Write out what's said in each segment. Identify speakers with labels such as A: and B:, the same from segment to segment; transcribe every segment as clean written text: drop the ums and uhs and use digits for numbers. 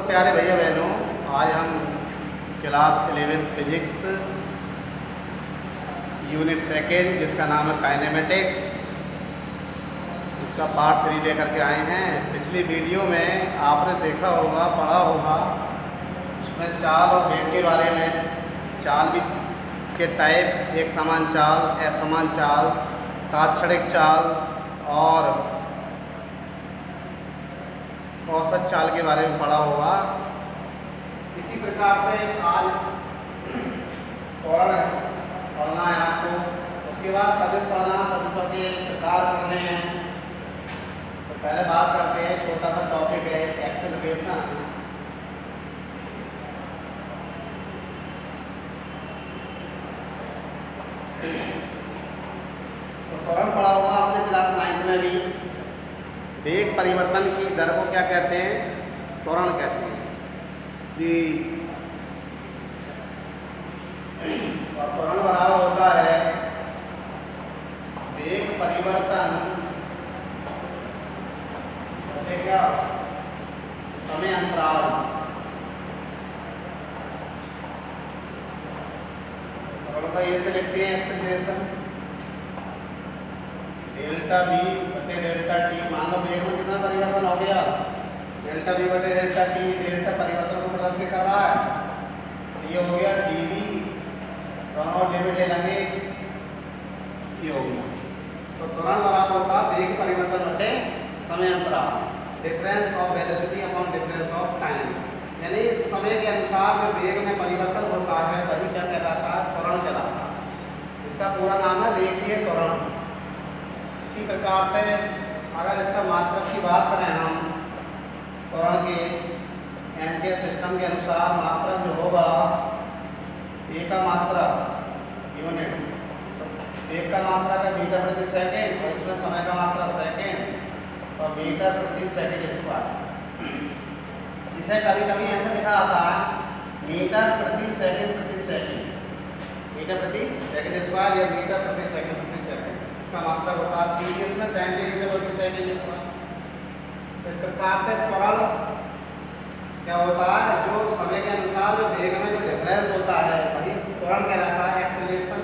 A: प्यारे भैया बहनों, आज हम क्लास 11 फिजिक्स यूनिट सेकेंड जिसका नाम है काइनेमेटिक्स, इसका पार्ट 3 लेकर के आए हैं। पिछली वीडियो में आपने देखा होगा, पढ़ा होगा, उसमें चाल और वेग के बारे में, चाल भी के टाइप, एक समान चाल, असमान चाल, तात्क्षणिक चाल और औसत चाल के बारे में पढ़ा होगा। इसी प्रकार से आज त्वरण पढ़ना है आपको। उसके बाद सदिश पढ़ना, सदिशों के प्रकार पढ़ने हैं। तो पहले बात करते हैं, छोटा सा टॉपिक है एक्सेलरेशन। तो त्वरण पढ़ा होगा आपने क्लास 9 में भी। वेग परिवर्तन की दर को क्या कहते हैं? त्वरण कहते हैं। और त्वरण बराबर होता है वेग परिवर्तन होते क्या समय अंतराल। त्वरण का ये से लिखते हैं एक्सेलरेशन डेल्टा बी बटे डेल्टा टी। मान लो वेग में कितना परिवर्तन हो गया, डेल्टा बी बटे डेल्टा टी। डेल्टा परिवर्तन को प्रदर्शित कर रहा है। ये हो गया डी बी, दोनों लिमिट लगे, ये हो गया। तो त्वरण बराबर होता वेग परिवर्तन बटे समय अंतराल, difference of velocity upon difference of time. यानी समय के अनुसार जो वेग में परिवर्तन होता है वही क्या कहलाता है? त्वरण कहलाता है। इसका पूरा नाम है रेखीय त्वरण। इसी प्रकार से अगर इसका मात्रक की बात करें हम, त्वरण के एम के सिस्टम के अनुसार मात्रक जो होगा, ए का मात्रक यूनिट, एक का मात्रक है मीटर प्रति सेकेंड, और इसमें समय का मात्रक सेकेंड और मीटर प्रति सेकेंड स्क्वायर। इसे कभी कभी ऐसे लिखा आता है मीटर प्रति सेकेंड, मीटर प्रति सेकेंड स्क्वायर या मीटर प्रति सेकेंड। इसका मात्रक होता है सीरीज में सेंटीमीटर प्रति सेकेंड स्क्वायर। तो इस प्रकार से त्वरण क्या होता है? जो समय के अनुसार जो वेग में जो डिफरेंस होता है वही त्वरण कहलाता है, एक्सेलरेशन।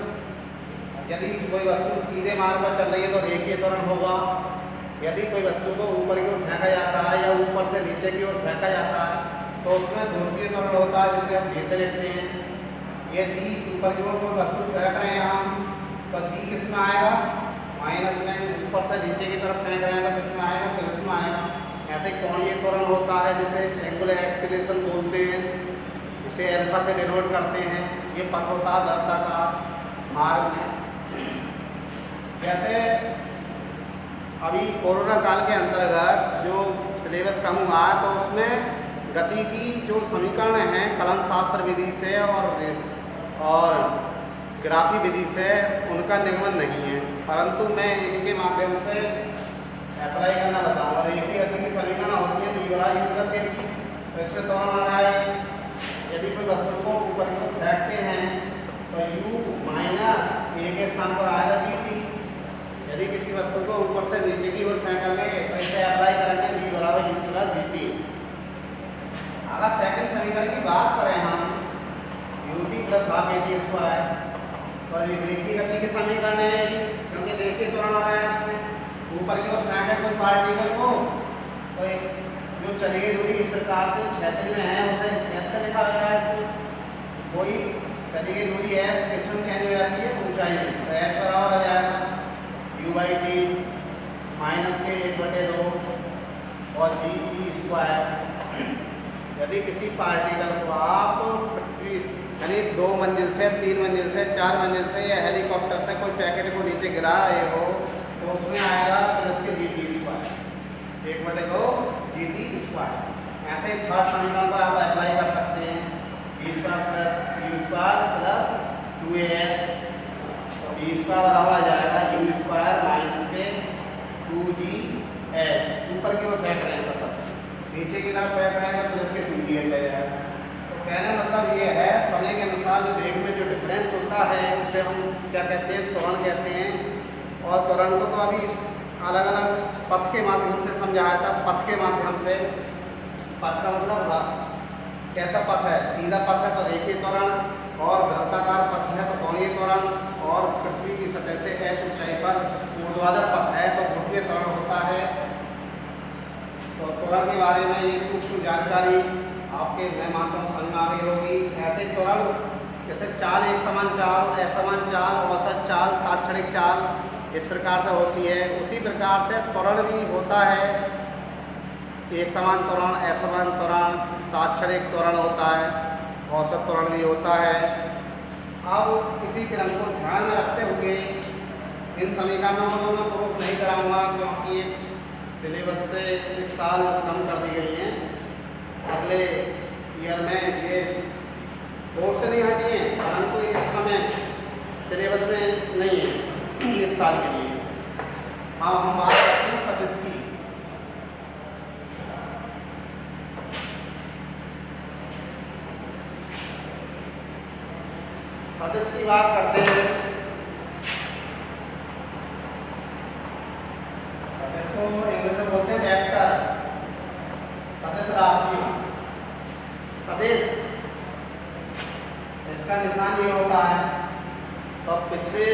A: यदि कोई वस्तु सीधे मार्ग पर चल रही है तो रेखीय त्वरण होगा। यदि कोई वस्तु को ऊपर की ओर फेंका जाता है या ऊपर से नीचे की ओर फेंका जाता है तो उसमें ध्रुवीय त्वरण होता है, जिसे हम जी से लिखते हैं। ये जी ऊपर की ओर कोई वस्तु फेंक रहे हैं हम, तो जी किस में आएगा? माइनस में। ऊपर से नीचे की तरफ फेंक रहे हैं तो किस में आएगा? प्लस में आएगा। ऐसे कोणीय त्वरण होता है जिसे एंगुलर एक्सीलरेशन बोलते हैं, इसे अल्फा से डिनोट करते हैं। ये पथ होता है वृत्ताकार मार्ग में। जैसे अभी कोरोना काल के अंतर्गत जो सिलेबस कम हुआ है तो उसमें गति की जो समीकरण हैं कलन शास्त्र विधि से और ग्राफी विधि से उनका निगमन नहीं है, परंतु मैं इन्हीं के माध्यम से अप्लाई करना बताऊँगा। रेखीय गति की समीकरण होती है बी बराबर यू प्लस ए टी। तो इसमें त्वरण आ रहा है, यदि कोई वस्तु को ऊपर की ओर फेंकते हैं तो यू माइनस ए के स्थान पर आएगा जी टी। यदि किसी वस्तु को ऊपर से नीचे की ओर फेंकेंगे तो इसे अप्लाई करेंगे बी बराबर यू प्लस जी टी। अगर सेकंड समीकरण की बात करें हम, U T plus half A T square, और ये रेखीय गति के समीकरण है क्योंकि रेखीय त्वरण आ रहा है। इसमें ऊपर की ओर फेंके कोई पार्टिकल को तो जो चली गई दूरी इस प्रकार से क्षैतिज में है उसे एस से लिखा गया है। इसमें कोई चली गई दूरी एस किसमें चेंज हो जाती है? ऊंचाई में। तो एच बराबर आ जाएगा यू बाई टी माइनस के 1/2 और जी टी स्क्वायर। यदि किसी पार्टिकल को आप पृथ्वी यानी 2 मंजिल से 3 मंजिल से 4 मंजिल से या हेलीकॉप्टर से कोई पैकेट को नीचे गिरा रहे हो तो उसमें आएगा प्लस के g t square, 1/2 g t square. ऐसे थर्ड समीकरण पर आप अप्लाई कर सकते हैं, B square plus u square plus 2as, तो बी स्क्वायर बराबर आ जाएगा यू स्क्वायर माइनस के 2gh। ऊपर की ओर फेंक रहे हैं तो बस, नीचे की तरफ फेंक रहे हैं तो प्लस के 2gh आ जाएगा। कहने मतलब ये है समय के अनुसार जो वेग में जो डिफरेंस होता है उसे हम क्या कहते हैं? त्वरण कहते हैं। और त्वरण को तो अभी इस अलग अलग पथ के माध्यम से समझाया था। पथ के माध्यम से, पथ का मतलब कैसा पथ है, सीधा पथ है तो रेखीय त्वरण, और वृत्ताकार पथ है तो कोणीय त्वरण, और पृथ्वी की सतह से h ऊंचाई पर ऊर्ध्वाधर पथ है तो गुरुत्वीय त्वरण होता है। तो त्वरण के बारे में ये सूक्ष्म जानकारी आपके मैं मानता हूँ समझ में आ गई होगी। ऐसे त्वरण जैसे चाल, एक समान चाल, असमान चाल, औसत चाल, तात्क्षणिक चाल इस प्रकार से होती है, उसी प्रकार से त्वरण भी होता है। एक समान त्वरण, असमान त्वरण, तात्क्षणिक त्वरण होता है, औसत त्वरण भी होता है। अब किसी क्रम को ध्यान में रखते हुए इन समीकरणों को मैं प्रूफ नहीं कराऊंगा क्योंकि सिलेबस से इस साल कम कर दी गई हैं। अगले ईयर में ये बोर्ड से नहीं हटी हैं, परंतु इस समय सिलेबस में नहीं है इस साल के लिए। अब हम बात करते हैं सदिश की। सदिश की बात करते हैं। सदिश को इंग्लिश में बोलते हैं वेक्टर, सदिश राशि। सदिश इसका निशान ये होता है, तो पिछले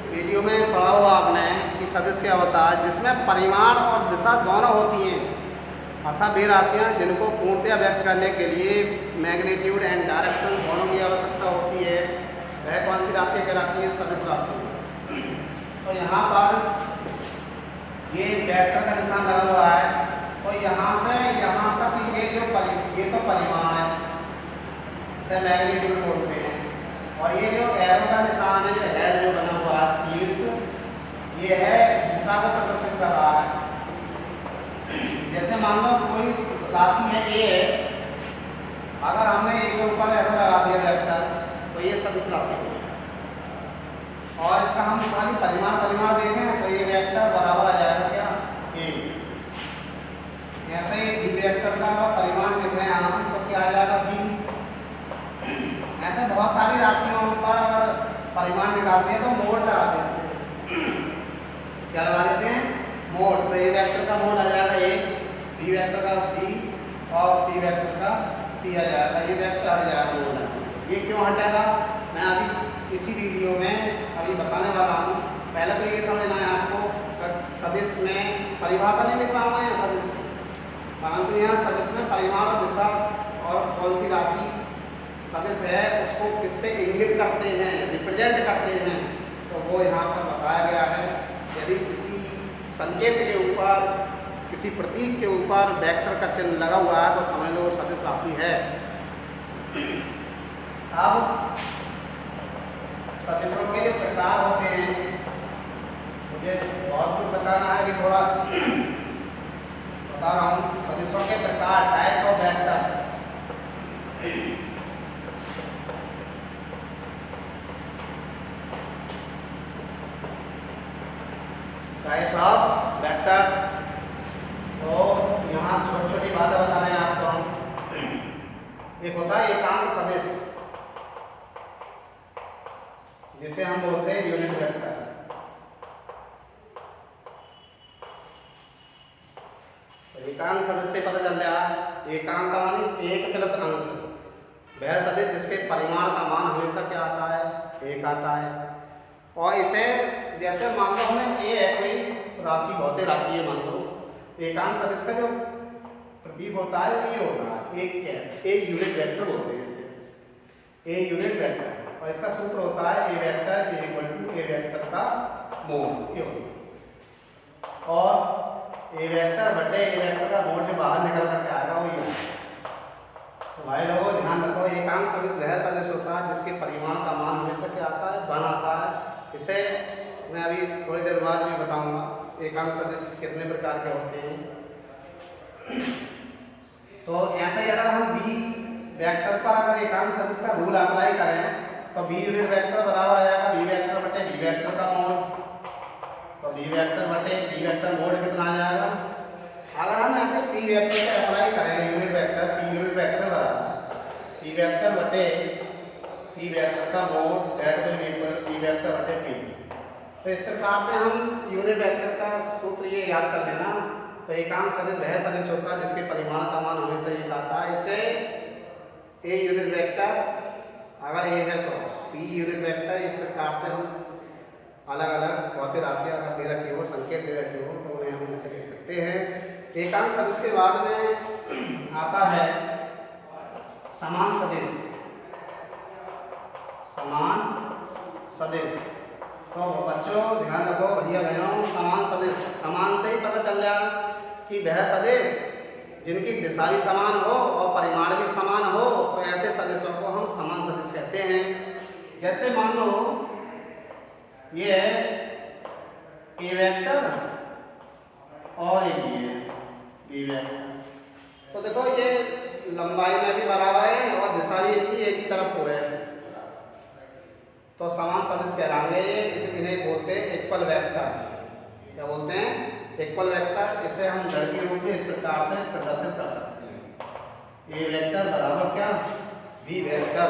A: वीडियो में पढ़ा हुआ आपने कि सदिश क्या होता है, जिसमें परिमाण और दिशा दोनों होती हैं, अर्थात वे राशियाँ जिनको पूर्णतया व्यक्त करने के लिए मैग्नीट्यूड एंड डायरेक्शन दोनों की आवश्यकता होती है, वह कौन सी राशि कहलाती है, सदिश राशि। तो यहाँ पर ये वेक्टर का निशान लगा हुआ है, तो यहाँ से यहाँ तक ये तो परिमाण है, इसे मैग्नीट्यूड बोलते हैं, और ये जो एरो का निशान है, जो हेड जो बना हुआ है शीर्ष, ये है दिशा को प्रदर्शित कर रहा है। जैसे मान लो कोई राशि है ए, अगर हमने ए के ऊपर ऐसा लगा दिया वेक्टर तो ये सदिश राशि हो, और इसका हम खाली परिमाण देखें तो ये वेक्टर बराबर आ जाएगा क्या, ए। ऐसे ही बी वेक्टर का परिमाण लिख रहे हैं हम तो क्या आ जाएगा, बी। ऐसे बहुत सारी राशियों पर अगर परिमाण निकालते हैं तो मोड लगा देते हैं। क्या लगा देते हैं, मोड। तो ए वेक्टर का मोड आ जाएगा ए, बी वेक्टर का बी, और पी वेक्टर का पी आ जाएगा। ये वेक्टर हट जाएगा मोड। ये क्यों हटेगा, मैं अभी इसी वीडियो में अभी बताने वाला हूँ। पहले तो ये समझना है आपको, सदिश में परिभाषा नहीं लिख पाऊंगा यहाँ सदिश की, परंतु यहाँ सदिश में परिमाण और दिशा और कौन सी राशि सदिश है उसको किससे इंगित करते हैं, रिप्रेजेंट करते हैं, तो वो यहाँ पर बताया गया है। यदि किसी संकेत के ऊपर, किसी प्रतीक के ऊपर वेक्टर का चिन्ह लगा हुआ है तो समझ लो सदिश राशि है। अब सदिशों के जो प्रकार होते हैं, मुझे बहुत कुछ बताना है कि थोड़ा बता रहा हूँ। सदिशों के प्रकार, types of vectors. Types of vectors, तो यहाँ छोटी छोटी बातें बता रहे हैं आपको हम। एक होता है एकांक सदिश, जिसे हम बोलते हैं यूनिट वेक्टर। एकांक सदिश से पता चल रहा है, एकांक का मानी एक प्लस अंक, वह सदिश जिसके परिमाण का मान हमेशा क्या आता है, एक आता है। और इसे जैसे मान लो हमें ए है, कोई राशि, भौतिक राशि है मान लो, एकांक सदिश का जो प्रतीक होता है वो ये होता है, एक क्या है, ए यूनिट वेक्टर बोलते हैं इसे, ए यूनिट वेक्टर। और इसका सूत्र होता है A vector equal to A vector का मोड, ये होता। और ए वेक्टर बटे ए वेक्टर का मोड जो बाहर निकल करके आएगा वो ये। तो भाई लोगों ध्यान रखो, एकांक सदिश वह सदिश होता है जिसके परिमाण का मान हमेशा क्या आता है, 1 आता है। इसे मैं अभी थोड़ी देर बाद भी बताऊंगा एकांक सदिश कितने प्रकार के होते हैं। तो ऐसे ही अगर हम बी वेक्टर पर अगर एकांक सदिश का रूल अप्लाई करें तो बी यूनिट वेक्टर बराबर आ जाएगा बी वेक्टर बटे बी वेक्टर का मोड। तो बी वेक्टर बटे बी वेक्टर मोड कितना आ जाएगा। अगर हम ऐसे पी वेक्टर का अप्लाई करें unit vector, P unit vector बराबर पी वेक्टर बटे पी वेक्टर का mod that will be equal to P vector बटे पी। तो इस प्रकार से हम यूनिट वेक्टर का सूत्र ये याद कर लेना। तो एकांक सदिश वह सदिश होता है जिसके परिमाण का मान हमेशा एक आता है। इसे ए यूनिट वेक्टर अगर ए है तो पी यूनिट वेक्टर, इस प्रकार से हम अलग अलग भौतिक राशि अगर दे रखी हो, संकेत दे रखे हो तो उन्हें हम ऐसे लिख सकते हैं। एकांक सदिश के बाद में आता है समान सदिश। समान सदिश तो बच्चों ध्यान रखो, भैया बहनों, समान सदिश, समान से ही पता चल जाए कि वह सदिश जिनकी दिशा भी समान हो और परिमाण भी समान हो, तो ऐसे सदिशों को हम समान सदिश कहते हैं। जैसे मान लो ये ए वेक्टर और एक ये बी वेक्टर, तो देखो ये लंबाई में भी बराबर है और दिशा भी इनकी एक ही तरफ को है, तो समान सदिश कहलाएंगे ये। इन्हें बोलते हैं इक्वल वेक्टर। क्या बोलते हैं? Equal vector. इसे हम गणितीय रूप में इस प्रकार से प्रदर्शित कर सकते हैं, ए वेक्टर बराबर क्या, बी वेक्टर,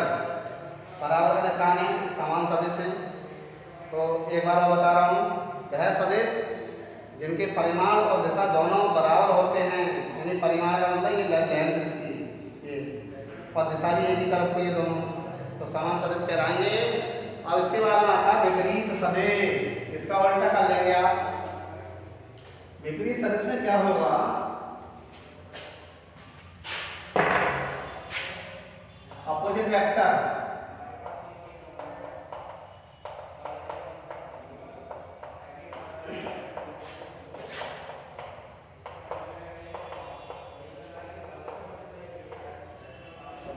A: बराबर का निशान है, समान सदिश है। तो एक बार मैं बता रहा हूँ, वह सदिश जिनके परिमाण और दिशा दोनों बराबर होते हैं, यानी परिमाण का मतलब ये लेंथ इसकी ये और दिशा भी एक ही तरफ को, ये दोनों, तो समान सदिश कहलाएंगे। अब इसके बाद में आता है विपरीत सदिश। इसका उल्टा कर लेंगे आप। विपरीत सदिश में क्या होगा, अपोजिट वेक्टर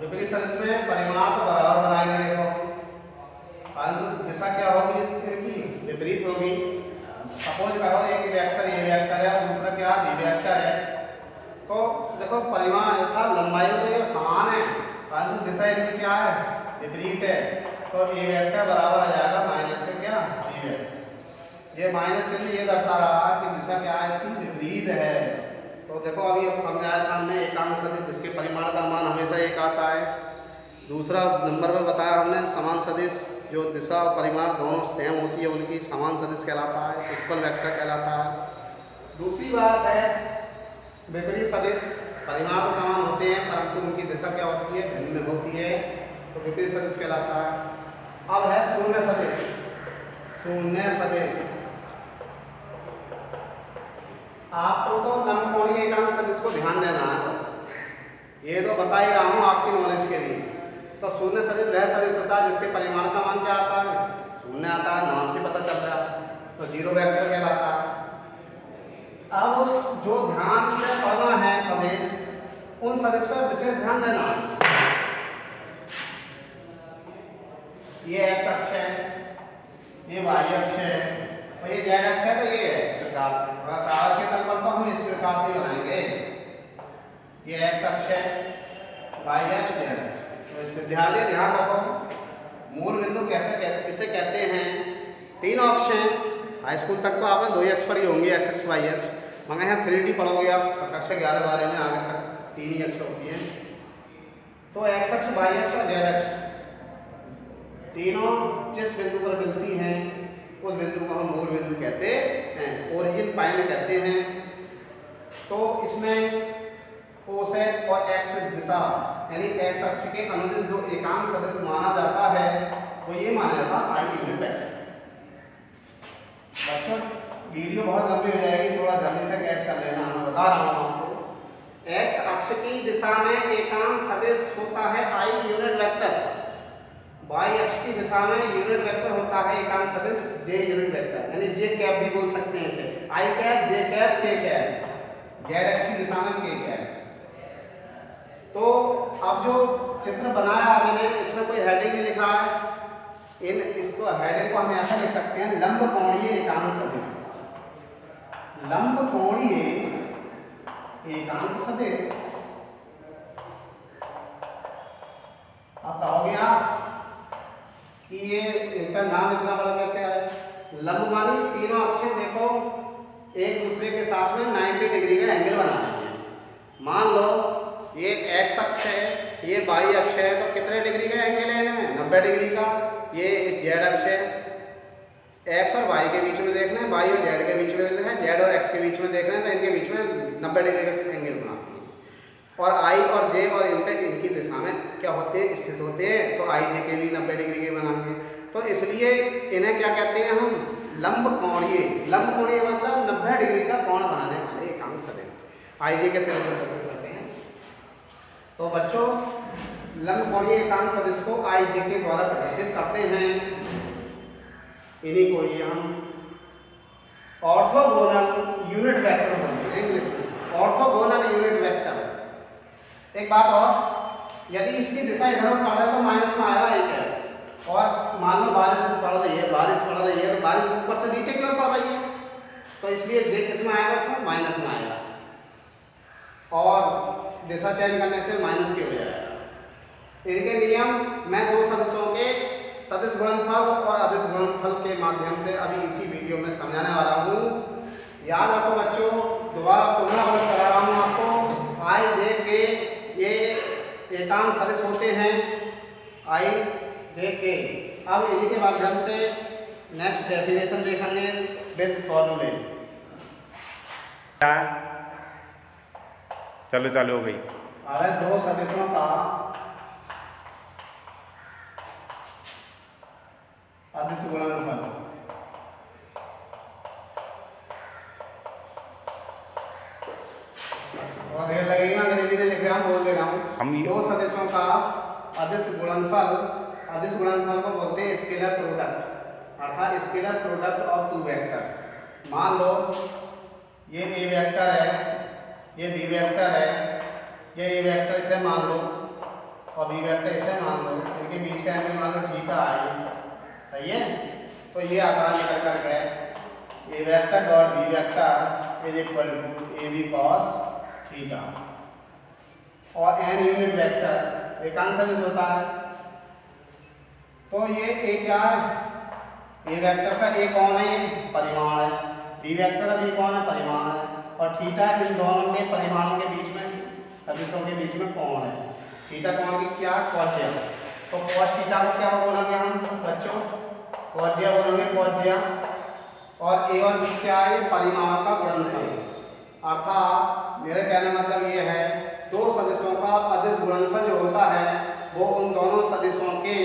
A: विपरीत सदिश में परिमाण तो बराबर बनाएंगे, देखो, परंतु दिशा क्या होगी इसकी, विपरीत होगी। सपोज करो एक वेक्टर ए वेक्टर है और दूसरा क्या बी वेक्टर है, तो देखो परिमाण था लंबाई में तो ये समान है, परंतु दिशा इनकी क्या है, विपरीत है, तो ए वेक्टर बराबर आ जाएगा माइनस के क्या, बी वेक्टर। ये माइनस चिन्ह ये दर्शा रहा है कि दिशा क्या है, इसकी विपरीत है। तो देखो अभी अब समझाया था हमने एकांक सदिश जिसके परिमाण का मान हमेशा एक आता है। दूसरा नंबर में बताया हमने समान सदिश जो दिशा और परिमाण दोनों सेम होती है, उनकी समान सदिश कहलाता है, इक्वल वेक्टर कहलाता है। दूसरी बात है विपरीत सदिश, परिमाण तो समान होते हैं परंतु उनकी दिशा क्या होती है, भिन्न होती है, तो विपरीत सदिश कहलाता है। अब है शून्य सदिश। शून्य सदिश आपको तो लंबकोणीय एकांक सदिश को ध्यान देना है, बस ये तो बता ही रहा हूँ आपकी नॉलेज के लिए। तो शून्य सदिश वह सदिश होता है जिसके परिमाण का मान क्या आता है, शून्य आता है, नाम से पता चल रहा है, तो जीरो वेक्टर कहलाता है। अब जो ध्यान से पढ़ना है सदिश, उन सदिश पर विशेष ध्यान देना है। ये एक्स अक्ष है, ये वाई अक्ष है और ये जेड अक्ष है, तो ये है इस प्रकार से। कागज के तल पर तो हम इस प्रकार से बनाएंगे, ये एक्स अक्ष है, वाई अक्ष, जेड अक्ष। तो विद्यार्थी ध्यान रखो, मूल बिंदु किसे कहते हैं, तीनों अक्ष हैं। हाई स्कूल तक तो आपने दो ही अक्ष पढ़ी होंगी, एक्स अक्ष वाई अक्ष, मगर यहाँ 3D पढ़ोगे आप कक्षा 11-12 में, आगे तक 3 ही अक्ष होती है। तो एक्स अक्ष, वाई अक्ष और जेड अक्ष तीनों जिस बिंदु पर मिलती हैं उस बिंदु को हम मूल बिंदु कहते हैं, ओरिजिन पॉइंट कहते हैं। तो इसमें O से और एक्स दिशा यानी एक्स अक्ष के अनुदिश जो एकांक सदिश माना जाता है वो ये माना जाता है आई यूनिट वेक्टर। बच्चों वीडियो बहुत लंबी हो जाएगी, थोड़ा जल्दी से कैच कर लेना, मैं बता रहा हूँ आपको। एक्स अक्ष की दिशा में एकांक सदिश होता है आई यूनिट वेक्टर, वाई अक्ष की दिशा में यूनिट वेक्टर होता है एकांक सदिश जे यूनिट वेक्टर, यानी जे कैप भी बोल सकते हैं इसे, आई कैप, जे कैप, के कैप, जेड अक्ष की दिशा में के कैप। तो अब जो चित्र बनाया मैंने, इसमें कोई हेडिंग नहीं लिखा है, इसको हेडिंग को हम ऐसा लिख सकते हैं, लंबकोणीय एकांक सदिश। लंबकोणीय एकांक सदिश। अब कहोगे आप कि ये इनका नाम इतना बड़ा कैसे है? लंब मानी तीनों अक्षें देखो एक दूसरे के साथ में 90 डिग्री का एंगल बना रहे हैं। मान लो ये एक्स अक्ष है, ये वाई अक्ष है, तो कितने डिग्री का एंगल है इनमें? 90 डिग्री का। ये जेड अक्ष है, एक्स और वाई के बीच में देखना है, वाई और जेड के बीच में देखना है, जेड और एक्स के बीच में देखना है, तो इनके बीच में 90 डिग्री का एंगल बनाती है। और आई और जे और इनकी दिशा में क्या होते हैं, स्थित होते हैं। तो आई जे के भी 90 डिग्री के बनाएंगे। तो इसलिए इन्हें क्या कहते हैं हम, लंब कोणीय। लंब कोणीय मतलब 90 डिग्री का कोण बनाने वाले एकांक सदिश आई जे के से प्रदर्शित करते हैं। तो बच्चों लंब कोणीय एकांक सदिश को आई जे के द्वारा प्रदर्शित करते हैं। इन्हीं को ये हम ऑर्थोगोनल यूनिट वेक्टर बोलते हैं इंग्लिश में, ऑर्थोगोनल यूनिट वेक्टर। एक बात और, यदि इसकी दिशा इधर पड़ रहा है तो माइनस में आएगा एक है, और मान लो बारिश पड़ रही है, बारिश पड़ रही है तो बारिश ऊपर से नीचे की ओर पड़ रही है, तो इसलिए जे किस में आएगा, उसमें माइनस में आएगा, और दिशा चेंज करने से माइनस की हो जाएगा। इनके नियम मैं दो सदिशों के सदिश गुणनफल और अदिश गुणनफल के माध्यम से अभी इसी वीडियो में समझाने वाला हूँ। याद रखो बच्चों, दोबारा पुनरावृत्त करा रहा हूँ आपको। आई जे के ये एकांक सदिश होते हैं, आई जे के। अब इन्हीं के माध्यम से नेक्स्ट डेफिनेशन देखेंगे विद फॉर्मूले।
B: चलो चालू हो गई।
A: अगर दो सदिशों का अदिश गुणनफल और देर लगेगी ना, धीरे धीरे लिख रहा हूँ, बोल दे रहा हूँ। दो सदिशों का अदिश गुणनफल को बोलते हैं स्केलर प्रोडक्ट, अर्थात scalar product of two vectors. मान लो ये ए वेक्टर है, ये बी वेक्टर है, ये ए वेक्टर इसे मान लो और बी वेक्टर इसे मान लो, इनके बीच का एंगल मान लो थीटा आई, सही है। तो ये आकार निकल कर गए A vector dot B vector is equal to A B cos theta, और एन यूनिट वेक्टर एकांक सदिश होता है। तो ये ए क्या है, ए वेक्टर का ए कौन है, परिमाण है, बी वेक्टर का बी कौन है, परिमाण है, और थीटा इन दोनों के परिमाणों के बीच में, सदिशों के बीच में कौन है, थीटा कौन की क्या, कॉस। तो कॉस थीटा को क्या बोलेंगे हम बच्चों, कॉस बोलेंगे, कॉस। और ए और बी क्या है, परिमाण का गुणनफल। अर्थात मेरे कहने मतलब ये है, दो सदिशों का अदिश गुणनफल जो होता है वो उन दोनों सदिशों के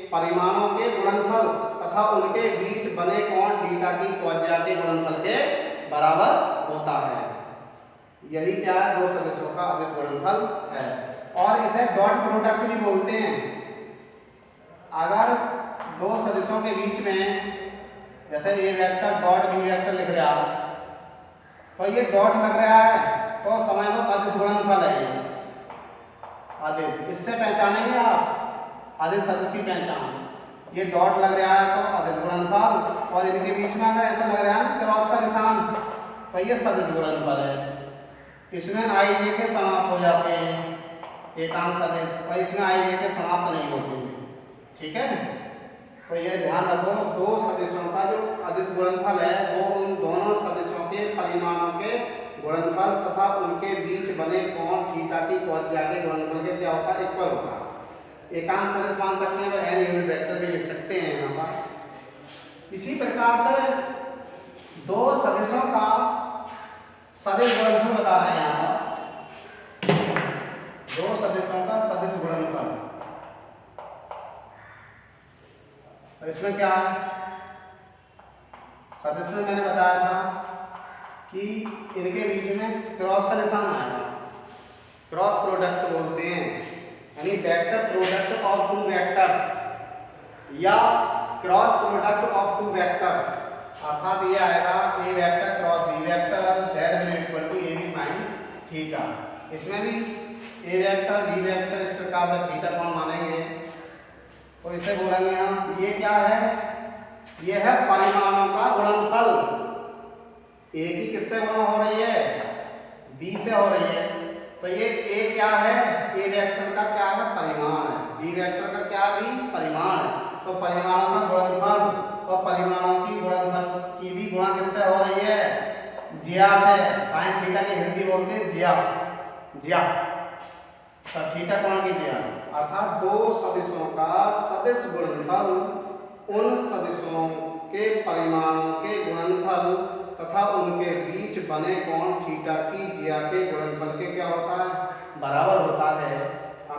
A: परिमाणों के गुणनफल तथा उनके बीच बने कोण थीटा की त्वचा के गुणनफल के बराबर होता है। यही क्या है, दो सदिशों का अदिश गुणनफल है। और इसे डॉट प्रोडक्ट भी बोलते हैं। अगर दो सदिशों के बीच में जैसे ए वेक्टर डॉट बी वेक्टर लिख रहा है, तो ये डॉट लग रहा है तो समझ लो अदिश गुणनफल है ये अदिश। इससे पहचानेंगे आप अदिश सदिश की पहचान। ये डॉट लग रहा है तो अदिश गुणनफल, और इनके बीच में अगर ऐसा लग रहा है ना क्रॉस का निशान, तो ये सदिश गुणनफल है। इसमें आई जे के समाप्त हो जाते हैं एकांक सदिश, और इसमें आई जे के समाप्त नहीं होते हैं, ठीक है। तो ये ध्यान रखो, दो सदिशों का जो अदिश गुणनफल है वो उन दोनों सदिशों के परिमाणों के गुणनफल तथा उनके बीच बने कोण थीटा की त्वचा के गुणनफल के क्या होता है, इक्वल होता है। एकांक सदिश मान सकते हैं तो एन यूनिट वेक्टर भी लिख सकते हैं यहाँ पर। इसी प्रकार से दो सदिशों का सदिश गुणनफल बता रहे हैं यहाँ पर, दो सदिशों का सदिश गुणनफल। तो इसमें क्या है, सदिश में मैंने बताया था कि इनके बीच में क्रॉस का निशान आएगा, क्रॉस प्रोडक्ट बोलते हैं, यानी vector product of two vectors या cross product of two vectors. अर्थात ये आएगा A vector cross B vector that will equal to A B sine theta. इसमें भी ए वेक्टर बी वेक्टर इस प्रकार से थीटा कोण मानेंगे, तो इसे बोलेंगे हम, ये क्या है, ये है परिमाणों का गुणनफल। ए की किससे गुणा हो रही है, बी से हो रही है, तो ये ए क्या है, ए वेक्टर का क्या है, परिमाण है, बी वेक्टर का क्या भी परिमाण है। तो परिमाणों का गुणनफल और परिमाणों की गुणनफल की भी गुणा किससे हो रही है, ज्या से। साइन थीटा की हिंदी बोलते हैं ज्या, ज्या, तो थीटा कोण की ज्या। अर्थात दो सदिशों का सदिश गुणनफल उन सदिशों के परिमाणों के गुणनफल तथा उनके बीच बने कोण थीटा की ज्या के गुणनफल के क्या होता है, बराबर होता है।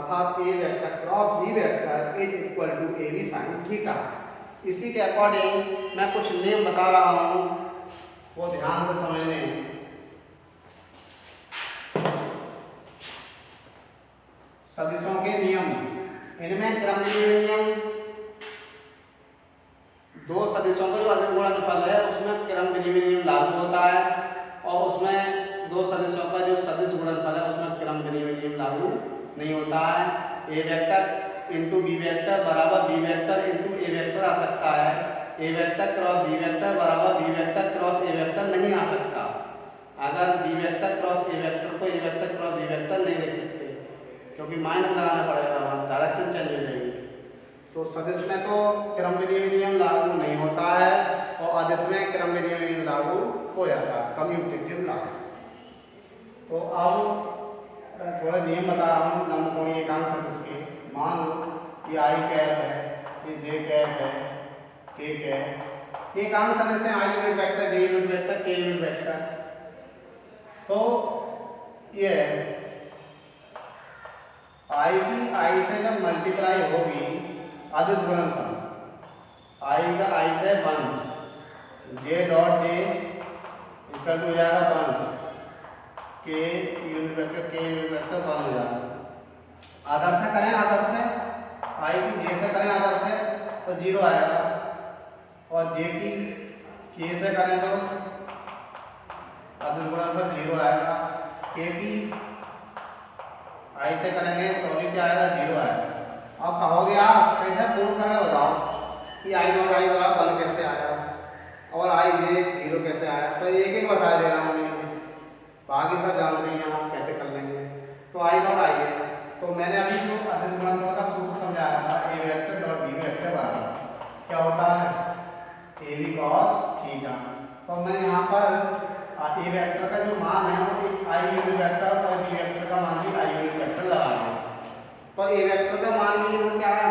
A: अर्थात A vector cross B vector is equal to A B sine theta. इसी के अकॉर्डिंग मैं कुछ नियम बता रहा हूँ, वो ध्यान से समझने। सदिशों के नियम, इनमें क्रमनियम नियम, दो सदिशों का जो अदिश गुणनफल है उसमें क्रमनियम नियम लागू होता है, और उसमें दो सदिशों का जो सदिश गुणनफल है उसमें क्रमनियम नियम लागू नहीं होता है। A vector into B vector बराबर B vector into A vector आ सकता है, A vector cross B vector बराबर B vector cross A vector नहीं आ सकता। अगर B vector cross A vector को A vector cross B vector नहीं लिख सकते, क्योंकि माइनस लगाना पड़ेगा, वहाँ डायरेक्शन चेंज हो जाएगी। तो सदिश में तो क्रमनियम नियम लागू नहीं होता है, और अदिश में क्रमनियम नियम लागू हो जाता है, कम्यूटेटिव लागू। तो अब थोड़ा नियम बता रहा हूँ लंबकोणीय एकांक सदिश के। मान लो ये आई कैप है, ये जे कैप है, के कैप, ये एकांक सदिश है, आई यूनिट वेक्टर, जे यूनिट वेक्टर, के यूनिट वेक्टर। तो ये आई की आई से जब मल्टीप्लाई होगी अदिश गुणनफल, आई का आई से 1, जे डॉट जे इसका हो जाएगा 1, के यूनिट वेक्टर के यूनिट वेक्टर 1 हो जाएगा। आदर्श से करें, आदर्श से आई की जे से करें आदर्श से तो 0 आएगा, और जे की के से करें तो अदिश गुणनफल 0 आएगा, के की आई से करेंगे तो भी क्या आएगा 0 आएगा। अब कहोगे आप कैसे प्रूव करें बताओ कि आई नॉट आई बराबर 1 कैसे आया और आई जे 0 कैसे आया। तो एक एक बता दे रहा हूँ, बाकी सब जानते हैं आप कैसे कर लेंगे। तो आई नॉट आई है, तो मैंने अभी जो अदिश गुणनफल का सूत्र समझाया था, ए वेक्टर डॉट बी वेक्टर बराबर क्या होता है ए बी कॉस थीटा। तो मैं यहाँ पर ए वेक्टर का जो मान है वो आई यूनिट वेक्टर और बी वेक्टर का मान भी आई यूनिट वेक्टर लगा रहा हूँ। तो ए वेक्टर का मान भी यहाँ क्या है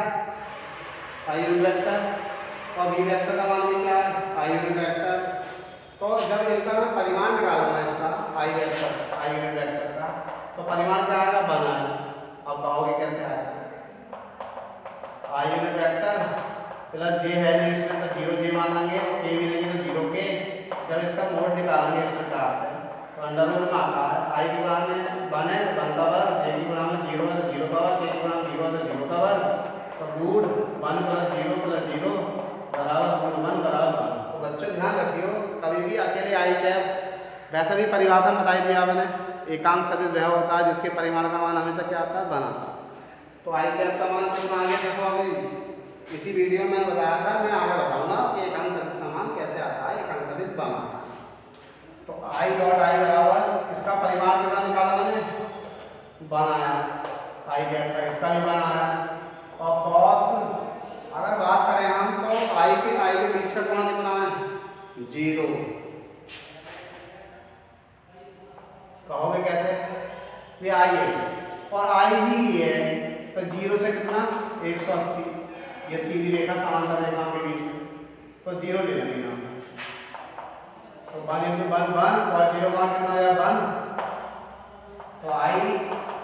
A: आई यूनिट वेक्टर, और बी वेक्टर का मान भी क्या है आई यूनिट वेक्टर। तो जब इनका मैं परिमाण निकालूंगा इसका आई वेक्टर आई यूनिट वेक्टर का, तो परिमाण क्या आएगा 1 आएगा। अब कहोगे कैसे आएगा, आई यूनिट वेक्टर प्लस जे है नहीं इसमें तो 0 जे मान लेंगे, और के भी नहीं तो 0 के। जब इसका मोड निकालेंगे इस प्रकार से तो अंडर रूट में आता है आई की गुणा में 1 है 1 का वर्ग, जे की गुणा में 0 है तो 0 का वर्ग, के की गुणा में 0 है तो 0 का वर्ग, तो रूट 1 प्लस 0 बराबर रूट 1 बराबर 1। तो बच्चों ध्यान रखियो, कभी भी अकेले आई कैप, वैसे भी परिभाषा में बताई दिया मैंने, एकांक सदिश वह होता है जिसके परिमाण का मान हमेशा क्या आता है 1 आता है। तो आई कैप का मान कितना आ गया देखो, अभी इसी वीडियो में बताया था, मैं आगे बताऊंगा कि एकांक सदिश का मान कैसे आता है, एकांक सदिश बना। तो आई डॉट आई बराबर इसका परिमाण कितना निकाला मैंने 1 आया, आई कैप का इसका भी 1 आया, और कॉस अगर बात करें हम तो आई के बीच का कोण कितना है 0। कहोगे कैसे, ये आई है और आई ही है तो 0 से कितना 180, ये सीधी रेखा समांतर रेखा के बीच में, तो 0 ले लेंगे हम। तो 1 into 1 1 और 0 मान कितना आया 1, तो आई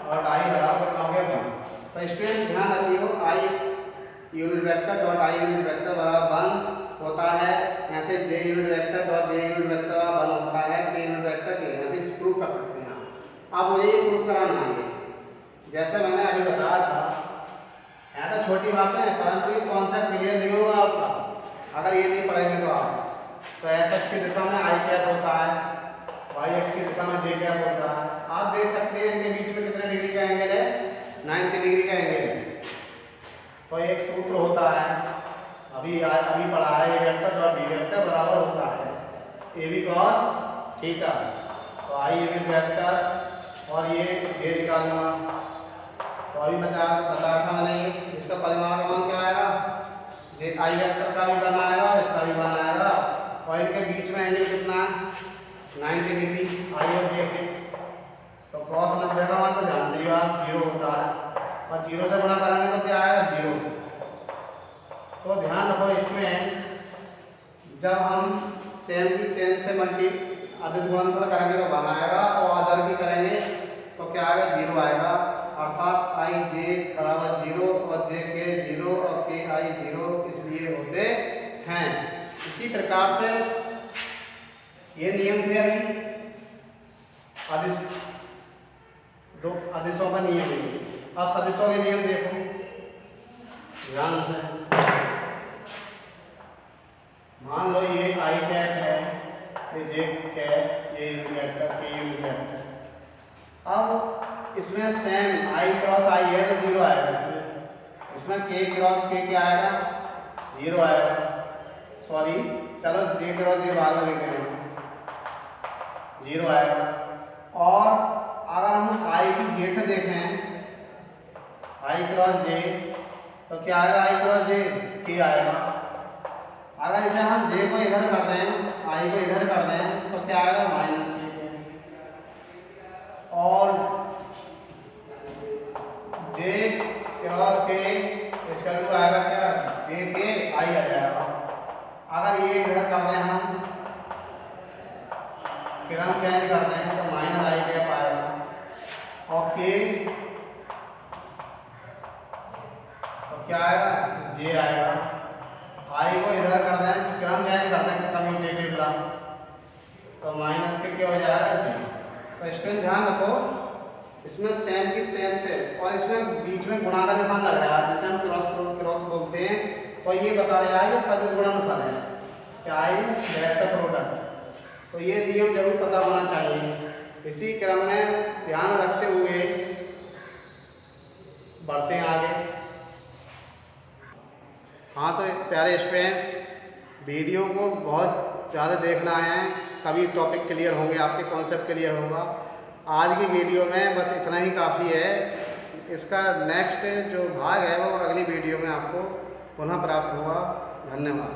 A: और आई बराबर कितना हो गया 1। तो स्टूडेंट ध्यान रखिए I unit vector dot I unit vector बराबर 1 होता है, ऐसे J unit vector dot J unit vector बराबर 1 होता है, के यूनिट वेक्टर के ऐसे प्रूव कर सकते हैं आप। अब मुझे ये प्रूव कराना है, जैसे मैंने अभी बताया था, यहाँ तो छोटी बातें हैं परंतु ये कॉन्सेप्ट क्लियर नहीं होगा आपका अगर ये नहीं पढ़ेंगे तो आप। तो एस एक्स की दिशा में आई कैप होता है, वाई एक्स की दिशा में जे कैप होता है। आप देख सकते हैं इनके बीच में कितने डिग्री का एंगल है 90 डिग्री का एंगल है। तो एक सूत्र होता है अभी पढ़ा है, A vector dot B vector बराबर होता है ए बी कॉस थीटा। तो आई यूनिट वेक्टर और ये जे निकालूंगा, तो अभी बताया था मैंने इसका परिमाण का मान क्या आएगा, जे आई वेक्टर का भी बनाएगा और इसका भी बनाएगा, और इनके बीच में एंगल कितना है 90 डिग्री आई और जे के। तो कॉस 90 का मान तो जानते ही आप 0 होता है, और 0 से गुणा करेंगे तो क्या आएगा 0। तो ध्यान रखो स्टूडेंट, जब हम सेम की सेम से अदिश गुणनफल करेंगे तो 1 आएगा, और अदर की करेंगे तो क्या आएगा 0 आएगा। अर्थात आई जे बराबर 0 और जे के 0 और के आई 0 इसलिए होते हैं। इसी प्रकार से ये नियम थे अभी आदेशों का नियम है। अब सदिशों के नियम देखो ध्यान से। मान लो ये आई कैट है, ये जे कैट, ये यूनिट वेक्टर, के यूनिट वेक्टर। अब इसमें सेम आई क्रॉस आई है तो 0 आएगा, इसमें के क्रॉस के क्या आएगा 0 आएगा। सॉरी चलो जे क्रॉस जे बाद में लिख देना 0 आएगा। और अगर हम आई की जे से देखें आई क्रॉस जे तो क्या आएगा आई क्रॉस जे के आएगा। अगर इसे हम जे को इधर कर दें आई को इधर कर दें तो क्या आएगा माइनस के। और जे क्रॉस के इसका टू आएगा क्या जे के आई आ जाएगा। अगर ये इधर कर दें हम क्रम चेंज कर दें तो माइनस आई कैप आएगा और के तो क्या आएगा जे आएगा। आई को इधर कर दें क्रम चेंज कर दें कम्यूटेटिव का तो माइनस के क्या हो जाएगा जे। तो इसमें ध्यान रखो इसमें सेम की सेम से और इसमें बीच में गुणा का निशान लग रहा है जिसे हम क्रॉस बोलते हैं। तो ये बता रहा है ये सदिश गुणनफल है क्या है वेक्टर प्रोडक्ट। तो ये नियम जरूर पता होना चाहिए। इसी क्रम में ध्यान रखते हुए बढ़ते हैं आगे। हाँ तो प्यारे स्टूडेंट्स वीडियो को बहुत ज़्यादा देखना है तभी टॉपिक क्लियर होंगे, आपके कॉन्सेप्ट क्लियर होगा। आज की वीडियो में बस इतना ही काफ़ी है। इसका नेक्स्ट जो भाग है वो अगली वीडियो में आपको पुनः प्राप्त होगा। धन्यवाद।